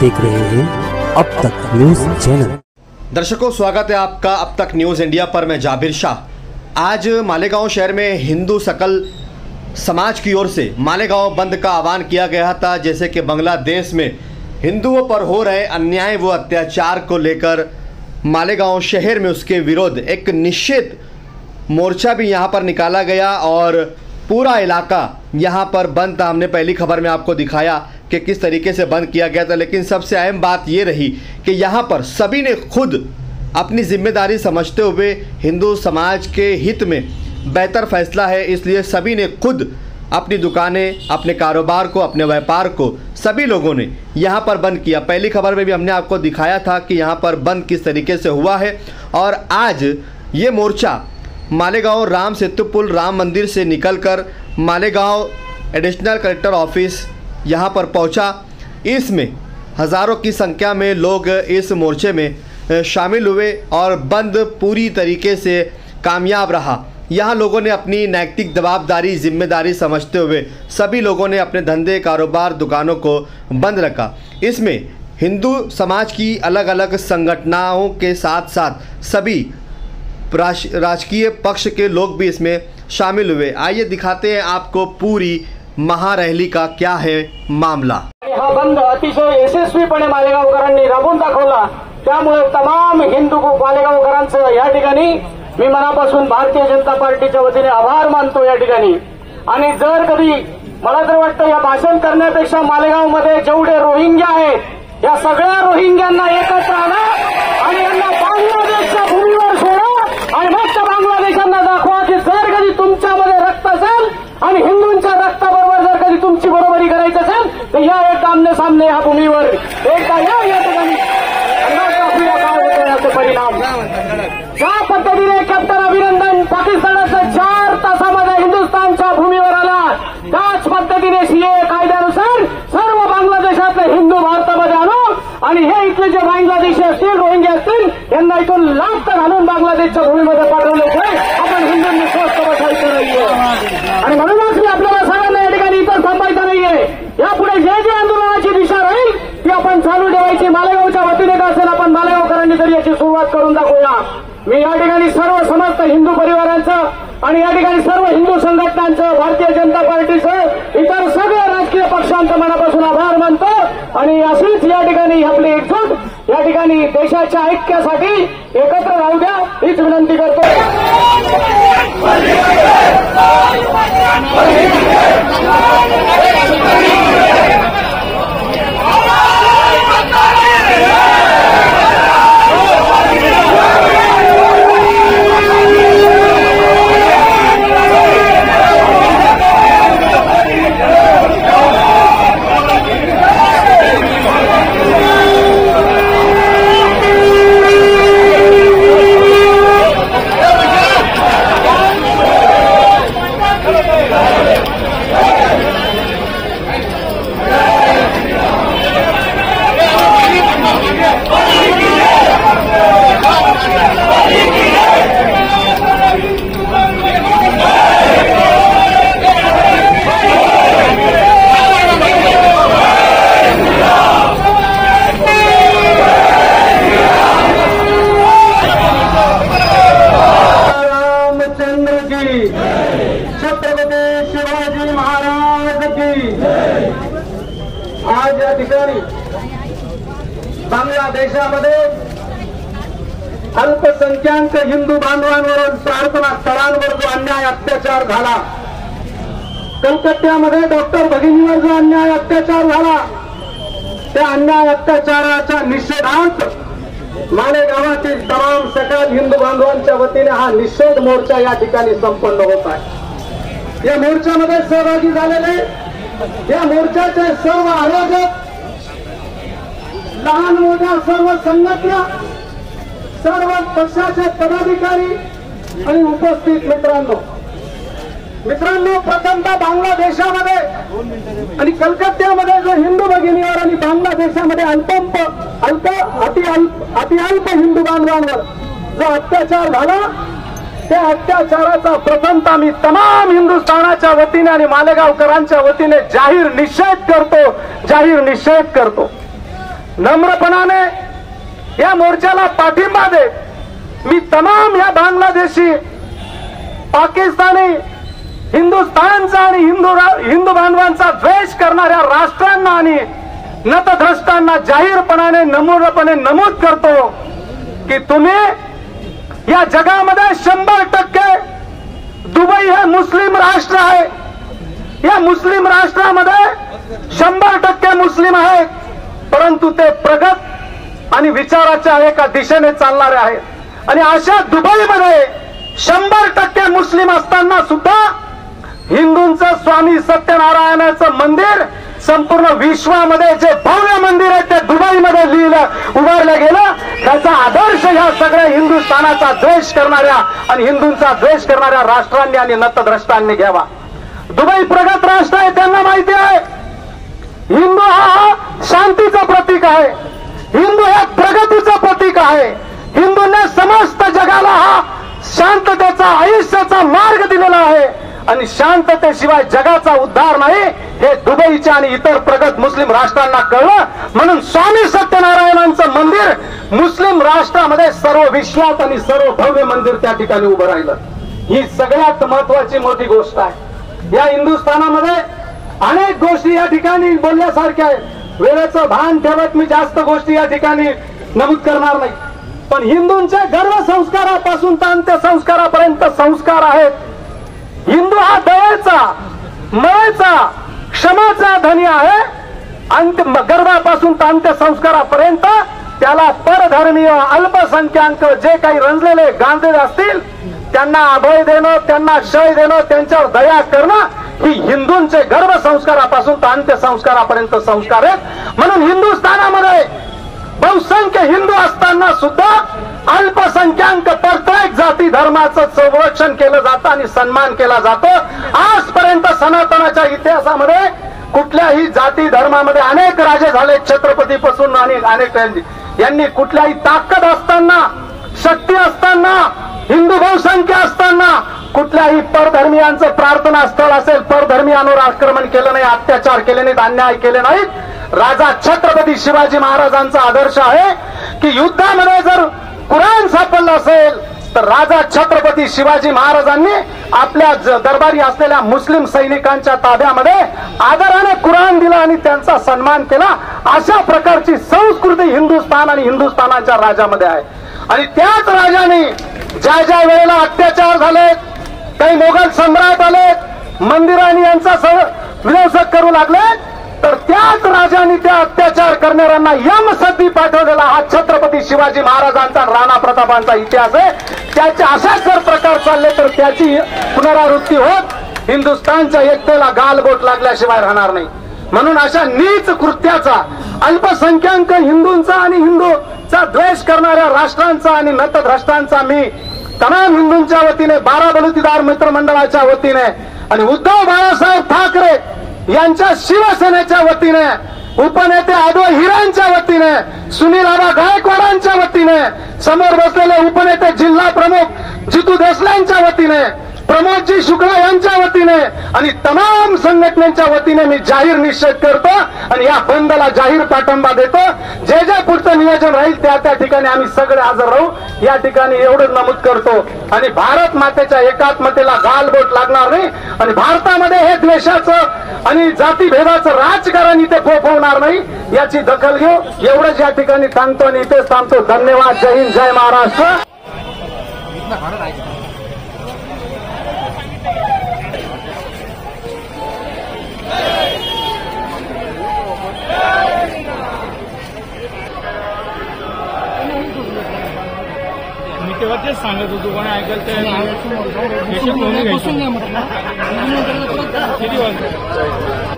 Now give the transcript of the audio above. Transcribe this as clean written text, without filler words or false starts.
देख रहे हैं अब तक न्यूज चैनल। दर्शकों, स्वागत है आपका अब तक न्यूज़ इंडिया पर। मैं जाबिर शाह। आज मालेगांव शहर में हिंदू सकल समाज की ओर से मालेगांव बंद का आह्वान किया गया था। जैसे कि बांग्लादेश में हिंदुओं पर हो रहे अन्याय व अत्याचार को लेकर मालेगांव शहर में उसके विरोध एक निषेध मोर्चा भी यहां पर निकाला गया और पूरा इलाका यहां पर बंद था। हमने पहली खबर में आपको दिखाया कि किस तरीके से बंद किया गया था, लेकिन सबसे अहम बात ये रही कि यहाँ पर सभी ने खुद अपनी जिम्मेदारी समझते हुए हिंदू समाज के हित में बेहतर फैसला है, इसलिए सभी ने खुद अपनी दुकानें, अपने कारोबार को, अपने व्यापार को सभी लोगों ने यहाँ पर बंद किया। पहली खबर में भी हमने आपको दिखाया था कि यहाँ पर बंद किस तरीके से हुआ है। और आज ये मोर्चा मालेगांव राम सेतु पुल राम मंदिर से निकलकर मालेगांव एडिशनल कलेक्टर ऑफिस यहाँ पर पहुँचा। इसमें हज़ारों की संख्या में लोग इस मोर्चे में शामिल हुए और बंद पूरी तरीके से कामयाब रहा। यहाँ लोगों ने अपनी नैतिक जवाबदारी, जिम्मेदारी समझते हुए सभी लोगों ने अपने धंधे, कारोबार, दुकानों को बंद रखा। इसमें हिंदू समाज की अलग अलग संगठनों के साथ साथ सभी राजकीय पक्ष के लोग भी इसमें शामिल हुए। आइए दिखाते हैं आपको पूरी महारैली का क्या है मामला। हा बंद अतिशय यशस्वीपणे मालेगावकरांनी राबवून दाखवला। त्यामुळे तमाम हिंदू मालेगावकरांचं या ठिकाणी मी मनापासून भारतीय जनता पार्टीच्या वतीने आभार मानतो या ठिकाणी। आणि जर कधी मला तर वाटतं या भाषण करण्यापेक्षा मालेगावमध्ये जेवढे रोहिंग्या आहेत या सगळ्या रोहिंग्यांना एकत्र आणा आणि यांना बांगलादेशच्या भूमीवर सोडा आणि मग त्या बांगलादेशांना दाखवा की जर कधी तुमच्यामध्ये रक्त असेल आणि हिंदूंच्या रक्ताबरोबर जर कधी तुमची बरोबरी करायची असेल तर या एक आमने सामने ह्या भूमीवर एकदा या ठिकाणी काय होतं याचे परिणाम। ज्या पद्धतीने कॅप्टन अभिनंदन पाकिस्तानाच्या 4 तासामध्ये हिंदुस्थानच्या भूमीवर आला, त्याच पद्धतीने सीए कायद्यानुसार सर्व बांगलादेशातले हिंदू भारतामध्ये आणू आणि हे इथले जे बांगलादेशी असतील, रोहिंग्या असतील यांना इथून लाथ घालून बांगलादेशच्या भूमीमध्ये पाठवल्याशिवाय आपण हिंदूंनी स्वस्थ बसायचं नाहीये। आणि म्हणूनच मी आपल्याला सगळ्यांना या ठिकाणी इथं थांबायचं नाहीये। यापुढे जे जे आंदोलनाची दिशा राहील ती आपण चालू ठेवायची। मालेगावच्या वतीने का असेल आपण मालेगावकरांनी तरी याची सुरुवात करून दाखवूया। मी या ठिकाणी सर्व समस्त हिंदू परिवारांचं आणि या ठिकाणी सर्व हिंदू संघटनांचं, भारतीय जनता पार्टीचं, इतर सगळ्या राजकीय पक्षांचं मनापासून आभार मानतो आणि अशीच या ठिकाणी आपली एकजूट या ठिकाणी देशाच्या ऐक्यासाठी एकत्र राहू द्या हीच विनंती करतो। छत्रपती शिवाजी महाराज की। आज या ठिकाणी बांगलादेशामध्ये अल्पसंख्याक हिंदू बांधवांवर प्रार्थना स्थळांवर जो अन्याय अत्याचार झाला, कलकत्त्यामध्ये डॉक्टर भगिनीवर जो अन्याय अत्याचार झाला, त्या अन्याय अत्याचाराच्या निषेधार्थ मालेगावातील तमाम सकल हिंदू बांधवांच्या वतीने हा निषेध मोर्चा या ठिकाणी संपन्न होत आहे। या मोर्चामध्ये सहभागी झालेले या मोर्चाचे सर्व आयोजक, लहान मोठ्या सर्व संघटना, सर्व पक्षाचे पदाधिकारी आणि उपस्थित मित्रांनो, प्रथमतः बांगलादेशामध्ये आणि कलकत्त्यामध्ये जो हिंदू भगिनीवर आणि बांगलादेशामध्ये अतिअल्प हिंदू बांधवांवर जो अत्याचार झाला, त्या अत्याचाराचा प्रथमतः मी तमाम हिंदुस्थानाच्या वतीने आणि मालेगावकरांच्या वतीने जाहीर निषेध करतो। नम्रपणाने या मोर्चाला पाठिंबा देत मी तमाम या बांगलादेशी, पाकिस्तानी, हिंदुस्थानचा आणि हिंदू बांधवांचा द्वेष करणाऱ्या राष्ट्रांना आणि नतद्रष्टांना जाहीरपणाने नम्रपणे नमूद करतो की तुम्ही या जगामध्ये 100% दुबई हे मुस्लिम राष्ट्र आहे. या मुस्लिम राष्ट्रामध्ये 100% मुस्लिम आहेत, परंतु ते प्रगत आणि विचाराच्या एका दिशेने चालणारे आहेत. आणि अशा दुबईमध्ये 100% मुस्लिम असताना सुद्धा हिंदूंचं स्वामी सत्यनारायणाचं मंदिर संपूर्ण विश्वामध्ये जे भव्य मंदिर आहे ते दुबईमध्ये उभारलं गेलं. त्याचा आदर्श ह्या सगळ्या हिंदुस्थानाचा द्वेष करणाऱ्या आणि हिंदूंचा द्वेष करणाऱ्या राष्ट्रांनी आणि नतद्रष्टांनी घ्यावा. दुबई प्रगत राष्ट्र आहे, त्यांना माहिती आहे हिंदू हा शांतीचं प्रतीक आहे, हिंदू हे प्रगतीचं प्रतीक आहे. हिंदूंनी समस्त जगाला हा शांततेचा, आयुष्याचा मार्ग दिलेला आहे आणि शांततेशिवाय जगाचा उद्धार नाही हे दुबईच्या आणि इतर प्रगत मुस्लिम राष्ट्रांना कळलं. म्हणून स्वामी सत्यनारायणांचं मंदिर मुस्लिम राष्ट्रामध्ये सर्व विश्वात आणि सर्व भव्य मंदिर त्या ठिकाणी उभं राहिलं. ही सगळ्यात महत्वाची मोठी गोष्ट आहे. या हिंदुस्थानामध्ये अनेक गोष्टी या ठिकाणी बोलण्यासारख्या आहेत. वेळेचं भान ठेवत मी जास्त गोष्टी या ठिकाणी नमूद करणार नाही, पण हिंदूंच्या गर्भसंस्कारापासून तर अंत्यसंस्कारापर्यंत संस्कार आहेत. हिंदू हा दयेचा, मयेचा, क्षमाचा धनी आहे. गर्भापासून तर अंत्यसंस्कारापर्यंत त्याला परधर्मीय, अल्पसंख्याक जे काही रंजलेले गांधीले असतील त्यांना अभय देणं, त्यांना शय देणं, त्यांच्यावर दया करणं ही हिंदूंचे गर्भसंस्कारापासून तर अंत्यसंस्कारापर्यंत संस्कार आहेत. म्हणून हिंदुस्थानामध्ये बहुसंख्य हिंदू असताना सुद्धा अल्पसंख्याक प्रत्येक जाती धर्माचं संरक्षण केलं जातं आणि सन्मान केला जातो. आजपर्यंत सनातनाच्या इतिहासामध्ये कुठल्याही जाती धर्मामध्ये अनेक राजे झाले, छत्रपतीपासून आणि अनेक यांनी कुठल्याही ताकद असताना, शक्ती असताना, हिंदू बहुसंख्य असताना कुठल्याही परधर्मीयांचं प्रार्थनास्थळ असेल, परधर्मीयांवर आक्रमण केलं नाही, अत्याचार केले नाहीत, अन्याय केले नाहीत. राजा छत्रपती शिवाजी महाराजांचा आदर्श आहे की युद्धामध्ये जर कुराण सापडलं असेल तर राजा छत्रपती शिवाजी महाराजांनी आपल्या दरबारी असलेल्या मुस्लिम सैनिकांच्या ताब्यामध्ये आदराने कुराण दिलं आणि त्यांचा सन्मान केला. अशा प्रकारची संस्कृती हिंदुस्थान आणि हिंदुस्थानाच्या राजामध्ये आहे. आणि त्याच राजाने ज्या ज्या वेळेला अत्याचार झाले, काही मोगल सम्राट आले, मंदिरांनी यांचा विध्वंसक करू लागले, तर त्याच राजांनी त्या अत्याचार करणाऱ्यांना यमसती पाठवलेला हा छत्रपती शिवाजी महाराजांचा, राणा प्रतापांचा इतिहास आहे. त्याचे अशा जर प्रकार चालले तर त्याची पुनरावृत्ती होत हिंदुस्थानच्या एकतेला गालबोट लागल्याशिवाय राहणार नाही. म्हणून अशा नीच कृत्याचा, अल्पसंख्याक हिंदूंचा आणि हिंदूचा द्वेष करणाऱ्या राष्ट्रांचा आणि नतद्रष्टांचा मी तमाम हिंदूंच्या वतीने, 12 बलुतेदार मित्रमंडळाच्या वतीने आणि उद्धव बाळासाहेब ठाकरे यांच्या शिवसेनेच्या वतीने, उपनेते आदो हिरांच्या वतीने, सुनील आबा गायकवाडांच्या वतीने, समोर बसलेले उपनेते जिल्हा प्रमुख जितू देसलेंच्या वतीने, प्रमोदजी शुक्ला यांच्या वतीने आणि तमाम संघटनेच्या वतीने मी जाहीर निषेध करतो आणि या बंदला जाहीर पाठिंबा देतो. जे जे पुढचं नियोजन राहील त्या त्या ठिकाणी आम्ही सगळे हजर राहू. या ठिकाणी एवढं नमूद करतो. आणि भारत मातेच्या एकात्मतेला गालबोट लागणार नाही आणि भारतामध्ये हे द्वेषाचं आणि जातीभेदाचं राजकारण इथे फोफवणार नाही, याची दखल घेऊ. एवढंच या ठिकाणी सांगतो आणि इथेच थांबतो. धन्यवाद. जय हिंद, जय महाराष्ट्र. मी तेव्हा तेच सांगत होतो, कोणी ऐकायला तयार नाही. किती वाजले?